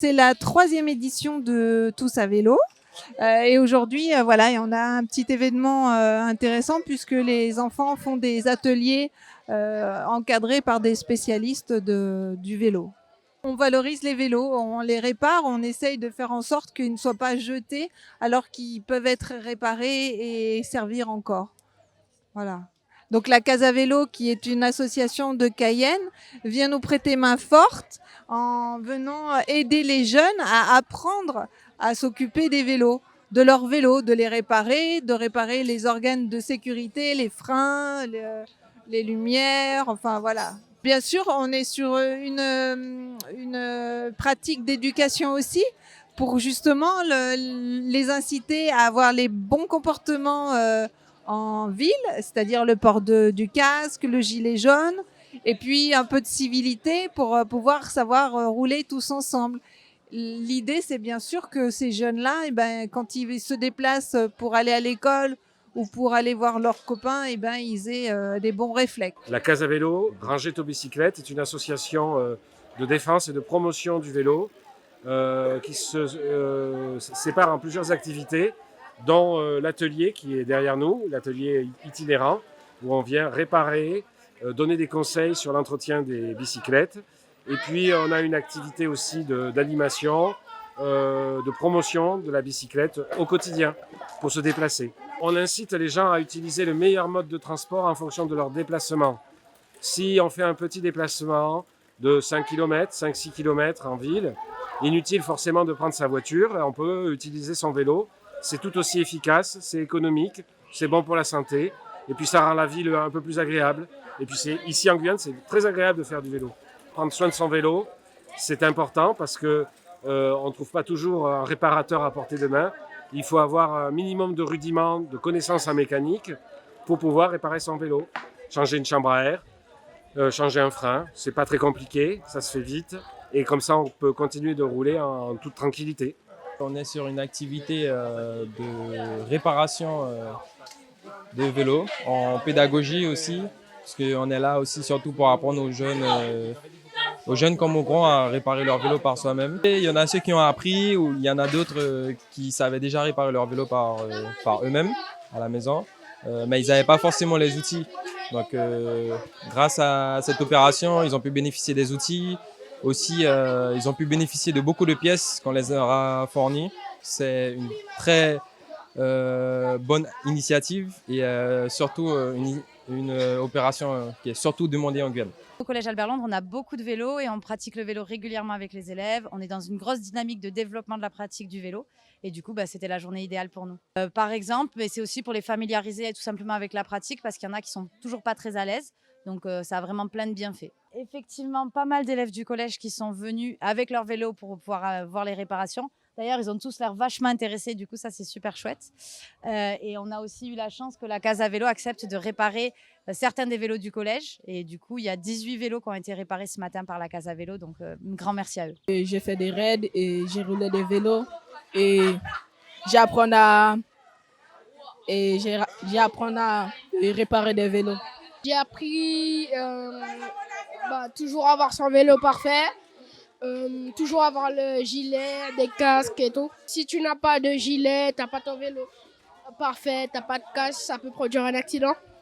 C'est la 3e édition de Tous à vélo. Et aujourd'hui, voilà, et on a un petit événement intéressant puisque les enfants font des ateliers encadrés par des spécialistes du vélo. On valorise les vélos, on les répare, on essaye de faire en sorte qu'ils ne soient pas jetés alors qu'ils peuvent être réparés et servir encore. Voilà. Donc la Casa Vélo, qui est une association de Cayenne, vient nous prêter main forte en venant aider les jeunes à apprendre à s'occuper des vélos, de leurs vélos, de de réparer les organes de sécurité, les freins, les lumières, enfin voilà. Bien sûr, on est sur une pratique d'éducation aussi pour justement les inciter à avoir les bons comportements en ville, c'est-à-dire le port du casque, le gilet jaune, et puis un peu de civilité pour pouvoir savoir rouler tous ensemble. L'idée, c'est bien sûr que ces jeunes-là, eh ben, quand ils se déplacent pour aller à l'école ou pour aller voir leurs copains, eh ben, ils aient des bons réflexes. La Casa Vélo, Rangez to bicyclette, est une association de défense et de promotion du vélo qui se sépare en plusieurs activités, dont l'atelier qui est derrière nous, l'atelier itinérant, où on vient réparer, donner des conseils sur l'entretien des bicyclettes. Et puis on a une activité aussi d'animation, de promotion de la bicyclette au quotidien pour se déplacer. On incite les gens à utiliser le meilleur mode de transport en fonction de leur déplacement. Si on fait un petit déplacement de 5 km, 5-6 km en ville, inutile forcément de prendre sa voiture, on peut utiliser son vélo. C'est tout aussi efficace, c'est économique, c'est bon pour la santé, et puis ça rend la ville un peu plus agréable. Et puis ici en Guyane, c'est très agréable de faire du vélo. Prendre soin de son vélo, c'est important parce que on ne trouve pas toujours un réparateur à portée de main. Il faut avoir un minimum de rudiments, de connaissances en mécanique pour pouvoir réparer son vélo. Changer une chambre à air, changer un frein, c'est pas très compliqué, ça se fait vite. Et comme ça, on peut continuer de rouler en toute tranquillité. On est sur une activité de réparation de vélos, en pédagogie aussi, parce qu'on est là aussi surtout pour apprendre aux jeunes comme aux grands à réparer leur vélo par soi-même. Et il y en a ceux qui ont appris, ou il y en a d'autres qui savaient déjà réparer leur vélo par eux-mêmes à la maison, mais ils n'avaient pas forcément les outils. Donc grâce à cette opération, ils ont pu bénéficier des outils. Aussi, ils ont pu bénéficier de beaucoup de pièces qu'on les aura fournies. C'est une très bonne initiative et surtout une opération qui est surtout demandée en Guyane. Au Collège Albert Londres, on a beaucoup de vélos et on pratique le vélo régulièrement avec les élèves. On est dans une grosse dynamique de développement de la pratique du vélo. Et du coup, c'était la journée idéale pour nous. Par exemple, mais c'est aussi pour les familiariser tout simplement avec la pratique parce qu'il y en a qui sont toujours pas très à l'aise. Donc, ça a vraiment plein de bienfaits. Effectivement, pas mal d'élèves du collège qui sont venus avec leur vélo pour pouvoir voir les réparations. D'ailleurs, ils ont tous l'air vachement intéressés. Du coup, ça, c'est super chouette. Et on a aussi eu la chance que la Casa Vélo accepte de réparer certains des vélos du collège. Et du coup, il y a 18 vélos qui ont été réparés ce matin par la Casa Vélo. Donc, un grand merci à eux. J'ai fait des raids et j'ai roulé des vélos. Et j'apprends à réparer des vélos. J'ai appris toujours avoir son vélo parfait, toujours avoir le gilet, des casques et tout. Si tu n'as pas de gilet, tu n'as pas ton vélo parfait, tu n'as pas de casque, ça peut produire un accident.